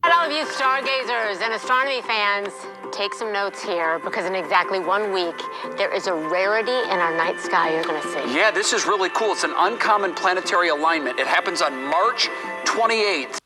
All of you stargazers and astronomy fans, take some notes here because in exactly 1 week, there is a rarity in our night sky you're going to see. Yeah, this is really cool. It's an uncommon planetary alignment. It happens on March 28th.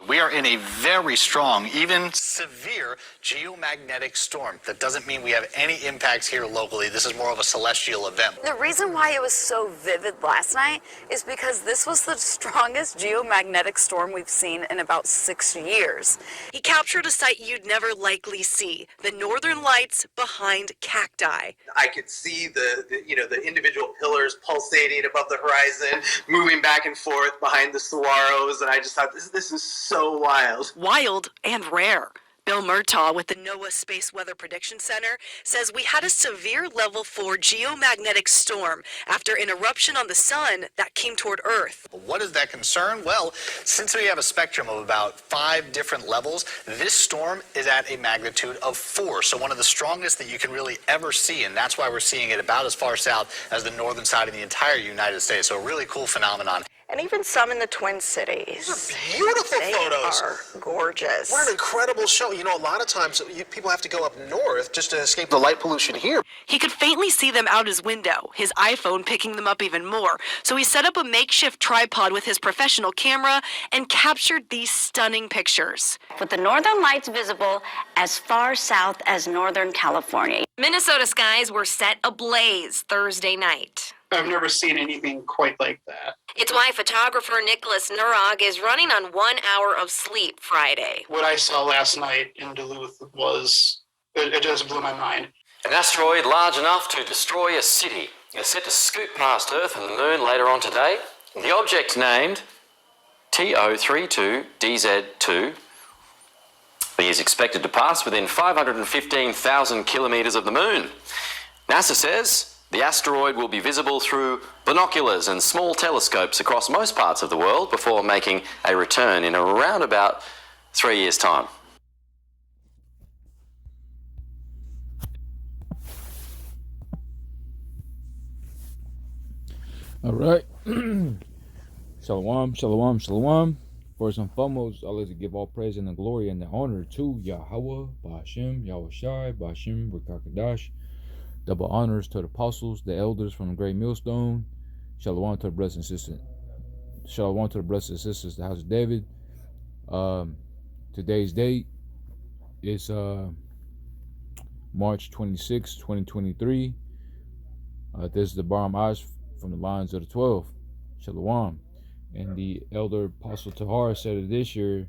We are in a very strong, even severe geomagnetic storm. That doesn't mean we have any impacts here locally. This is more of a celestial event. The reason why it was so vivid last night is because this was the strongest geomagnetic storm we've seen in about 6 years. He captured a sight you'd never likely see, the northern lights behind cacti. I could see the individual pillars pulsating above the horizon, moving back and forth behind the saguaros, and I just thought this is so wild. Wild and rare. Bill Murtaugh with the NOAA Space Weather Prediction Center says we had a severe level 4 geomagnetic storm after an eruption on the sun that came toward Earth. What is that concern? Well, since we have a spectrum of about 5 different levels, this storm is at a magnitude of 4. So one of the strongest that you can really ever see, and that's why we're seeing it about as far south as the northern side of the entire United States. So a really cool phenomenon. And even some in the Twin Cities. These are beautiful photos. They are gorgeous. What an incredible show. You know, a lot of times people have to go up north just to escape the light pollution here. He could faintly see them out his window, his iPhone picking them up even more. So he set up a makeshift tripod with his professional camera and captured these stunning pictures. With the northern lights visible as far south as Northern California. Minnesota skies were set ablaze Thursday night. I've never seen anything quite like that. It's why photographer Nicholas Nurag is running on 1 hour of sleep Friday. What I saw last night in Duluth it just blew my mind. An asteroid large enough to destroy a city is set to scoot past Earth and the Moon later on today. The object named TO32DZ2 is expected to pass within 515,000 kilometres of the Moon. NASA says the asteroid will be visible through binoculars and small telescopes across most parts of the world before making a return in around about 3 years' time. All right. Shalom, shalom, shalom. First and foremost, I'd like to give all praise and the glory and the honor to Yahweh, Ba'ashem, Yahushai, Ba'ashem, Rekakadash. Double honors to the apostles, the elders from the great millstone. Shalom to the brothers and sisters. Shalom to the brothers and sisters, the house of David. Today's date is March 26, 2023. This is the Baram Ash from the lines of the 12. Shalom. And the elder apostle Tahar said of this year,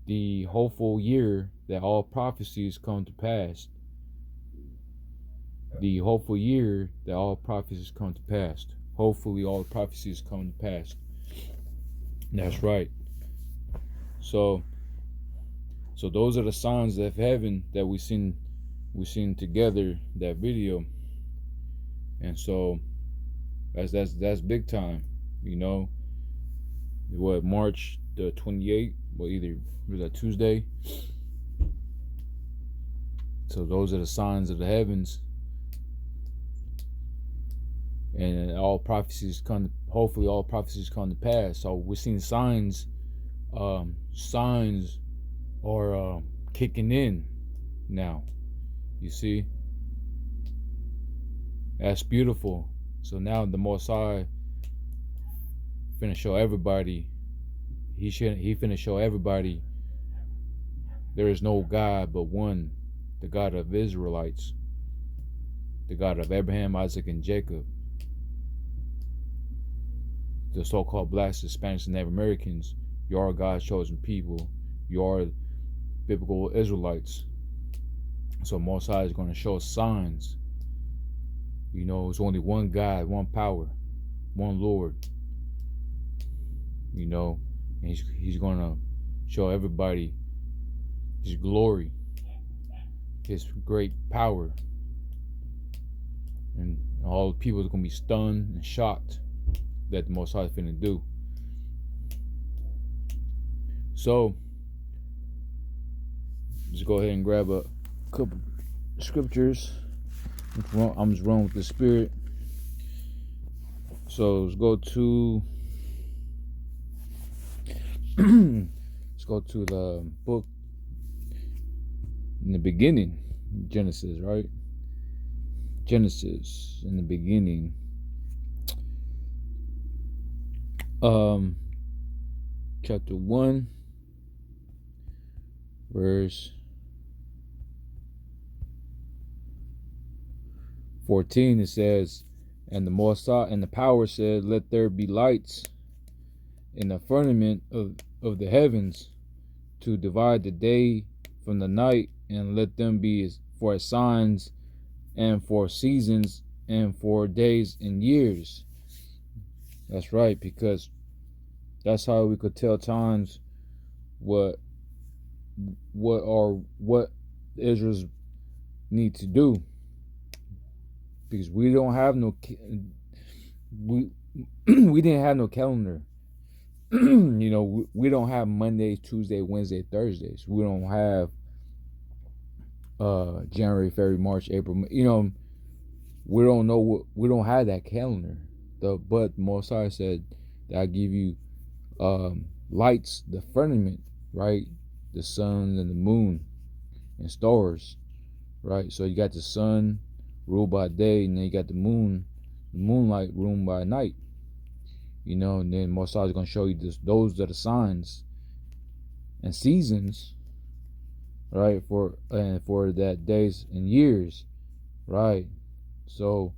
the hopeful year that all prophecies come to pass. The hopeful year that all prophecies come to pass. Hopefully all prophecies come to pass. That's right. So those are the signs of heaven that we seen together, that video. And so that's big time, you know. What, March the 28th? Well, either was that Tuesday. So those are the signs of the heavens. And all prophecies hopefully all prophecies come to pass. So we're seeing signs are kicking in now. You see? That's beautiful. So now the Most High finna show everybody, he finna show everybody there is no God but one, the God of Israelites, the God of Abraham, Isaac, and Jacob. The so-called blacks, Hispanics, and Native Americans, you are God's chosen people. You are biblical Israelites. So Most High is going to show us signs. You know, it's only one God, one power, one Lord. You know, and he's going to show everybody his glory, his great power. And all the people are going to be stunned and shocked that the Most High is finna do. So just go ahead and grab a couple scriptures. I'm just rolling with the Spirit. So let's go to let's go to the book in the beginning, Genesis, right? Genesis in the beginning. Chapter 1, verse 14, it says, and the Mosai and the power said, let there be lights in the firmament of the heavens to divide the day from the night, and let them be for signs and for seasons and for days and years. That's right, because that's how we could tell times what Israel's need to do, because we don't have no we didn't have no calendar. You know, we don't have Mondays, Tuesday, Wednesday, Thursdays. We don't have January, February, March, April. You know, we don't know we don't have that calendar. But Mosai said that I give you lights, the firmament, right? The sun and the moon and stars, right? So you got the sun ruled by day, and then you got the moonlight ruled by night. You know, and then Mosai is going to show you those are the signs and seasons, right? For that days and years, right? So,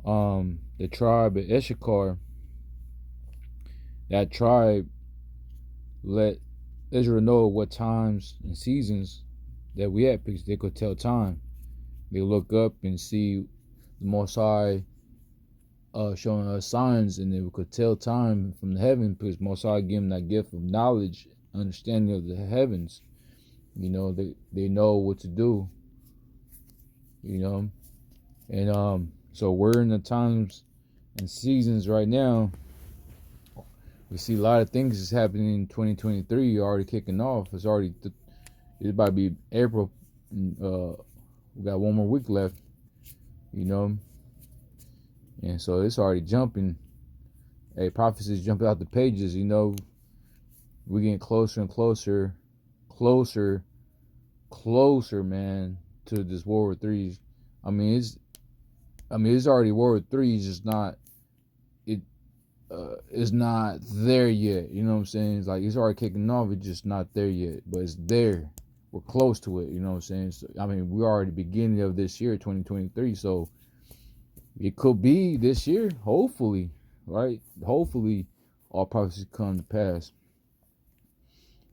the tribe of Issachar, that tribe let Israel know what times and seasons that we had, because they could tell time. They look up and see the Most High showing us signs, and they could tell time from the heaven, because Most High gave them that gift of knowledge, understanding of the heavens. You know, they know what to do. You know, and so we're in the times and seasons right now. We see a lot of things is happening in 2023. Already kicking off. It's about to be April. We got one more week left. You know, and so it's already jumping. Hey, prophecies jumping out the pages. You know, we're getting closer and closer, man, to this World War III. I mean, it's already World War III. It's just not. It's not there yet. You know what I'm saying? It's like it's already kicking off. It's just not there yet, but it's there. We're close to it. You know what I'm saying? So, I mean, we're already beginning of this year, 2023. So it could be this year, hopefully, right? Hopefully, all prophecies come to pass.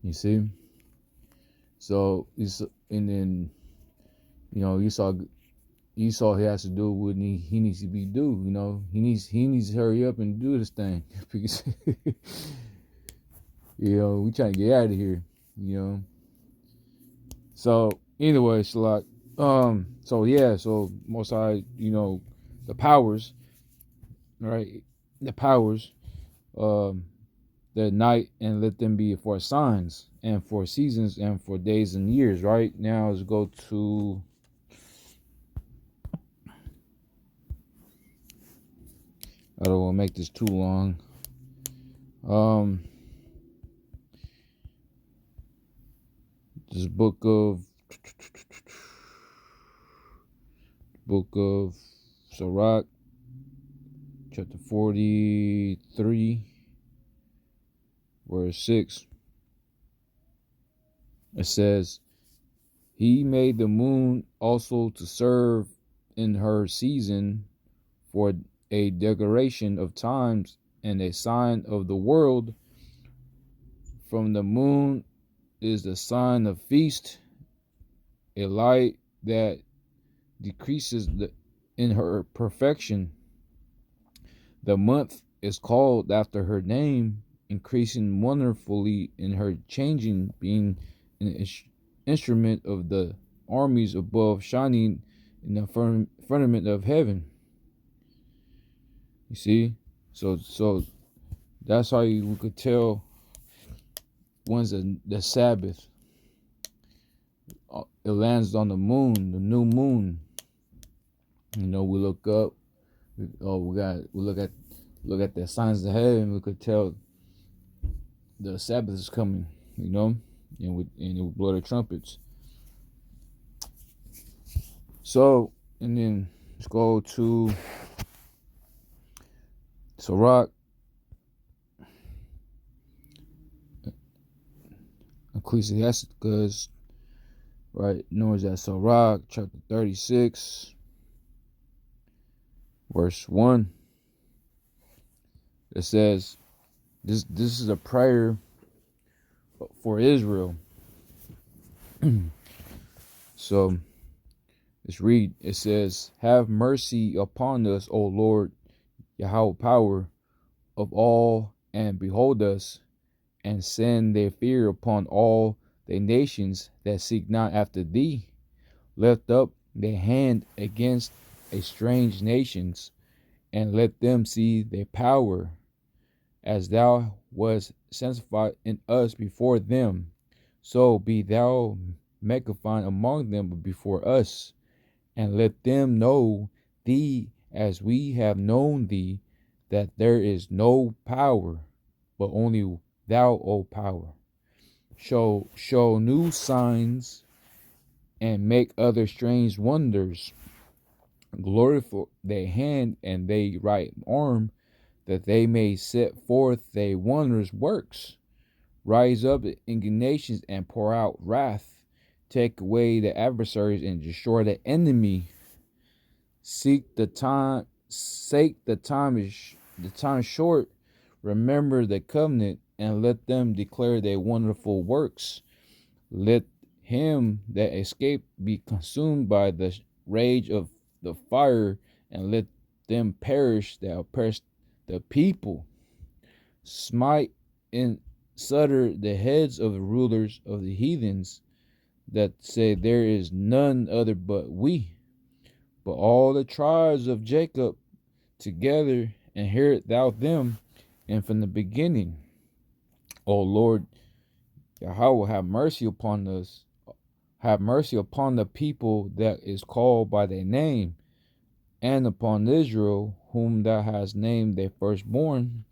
You see? So and then, you know, Esau he has to do what he needs to be do. You know, he needs to hurry up and do this thing, because you know, we trying to get out of here. You know. So anyway, Shalak. So Most High, you know, the powers, right? The powers, the night, and let them be for signs and for seasons and for days and years. Right now, let's go to. I don't want to make this too long. This book of Sirach, chapter 43, verse 6. It says, he made the moon also to serve in her season for a declaration of times and a sign of the world. From the moon is the sign of feast, a light that decreases in her perfection. The month is called after her name, increasing wonderfully in her changing, being an instrument of the armies above, shining in the firmament of heaven. You see, so that's how we could tell when's the Sabbath. It lands on the moon, the new moon. You know, we look up. We look at the signs of heaven. We could tell the Sabbath is coming. you know, and it would blow the trumpets. So, and then let's go to Sirach, Ecclesiasticus, right? Known as that Sirach, chapter 36, verse 1. It says, this is a prayer for Israel. So let's read. It says, have mercy upon us, O Lord, Yahweh power of all, and behold us, and send their fear upon all the nations that seek not after thee. Lift up their hand against a strange nations, and let them see their power, as thou wast sanctified in us before them. So be thou magnified among them before us, and let them know thee as we have known thee, that there is no power, but only thou, O power. Show new signs, and make other strange wonders. Glorify their hand and their right arm, that they may set forth their wondrous works. Rise up indignations and pour out wrath. Take away the adversaries and destroy the enemy. The time is short. Remember the covenant, and let them declare their wonderful works. Let him that escape be consumed by the rage of the fire, and let them perish that oppress the people. Smite and sutter the heads of the rulers of the heathens, that say there is none other but we. But all the tribes of Jacob together, inherit thou them, and from the beginning. O Lord, Yahweh, have mercy upon us. Have mercy upon the people that is called by thy name, and upon Israel, whom thou hast named their firstborn.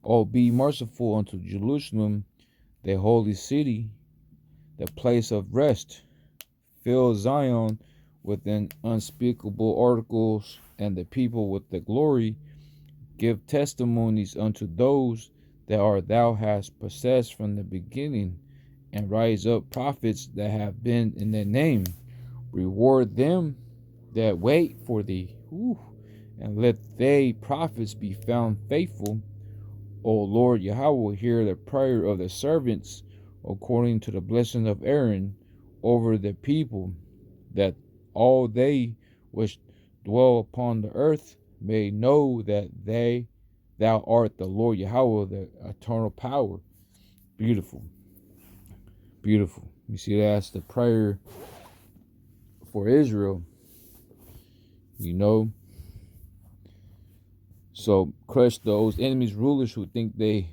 O be merciful unto Jerusalem, the holy city, the place of rest. Fill Zion with an unspeakable articles, and the people with the glory. Give testimonies unto those that are thou hast possessed from the beginning, and rise up prophets that have been in their name. Reward them that wait for thee, and let they prophets be found faithful. O Lord Yahweh, hear the prayer of the servants, according to the blessing of Aaron over the people, that all they which dwell upon the earth may know that thou art the Lord Yahweh, the eternal power. Beautiful. Beautiful. You see, that's the prayer for Israel. You know? So crush those enemies, rulers who think they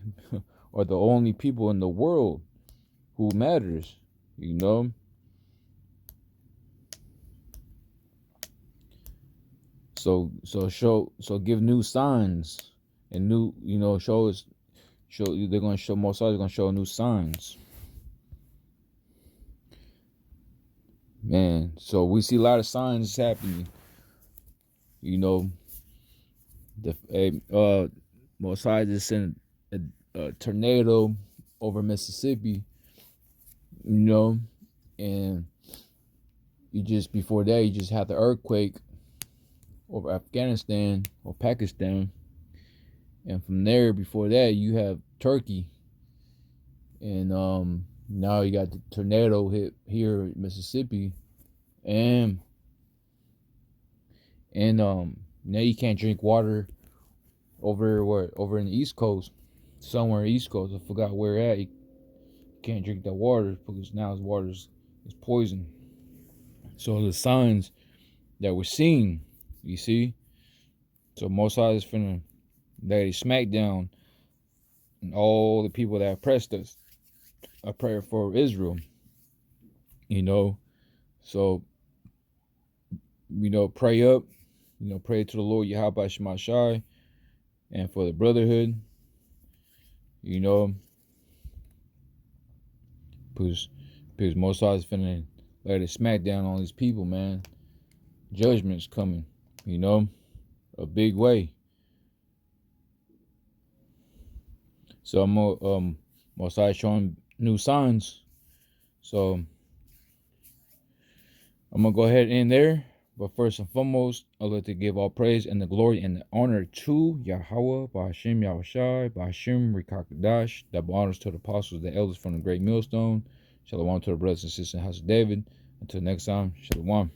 are the only people in the world who matters. You know? So give new signs, and new, they're gonna show, most are gonna show new signs. Man, so we see a lot of signs happening. You know, Mosiah just sent a tornado over Mississippi. You know, and before that you just had the earthquake over Afghanistan or Pakistan, and from there before that you have Turkey, and now you got the tornado hit here in Mississippi, and now you can't drink water over in the East Coast, somewhere East Coast. I forgot where at. You can't drink that water because now his water is poison. So the signs that we're seeing, you see. So Mosiah is finna lay a smackdown and all the people that oppressed us. A prayer for Israel. You know. So, pray up. Pray to the Lord Yahweh Shemashai, and for the brotherhood. Because most of us finna let it smack down on these people, man. Judgment's coming, you know, a big way. So I'm gonna start showing new signs. So I'm gonna go ahead in there. But first and foremost, I'd like to give all praise and the glory and the honor to Yahweh, Ba'Hashem Yahushai, Ba'Hashem Rikakadash. Double honors to the apostles, the elders from the great millstone. Shalom to the brothers and sisters in the house of David. Until next time, Shalom.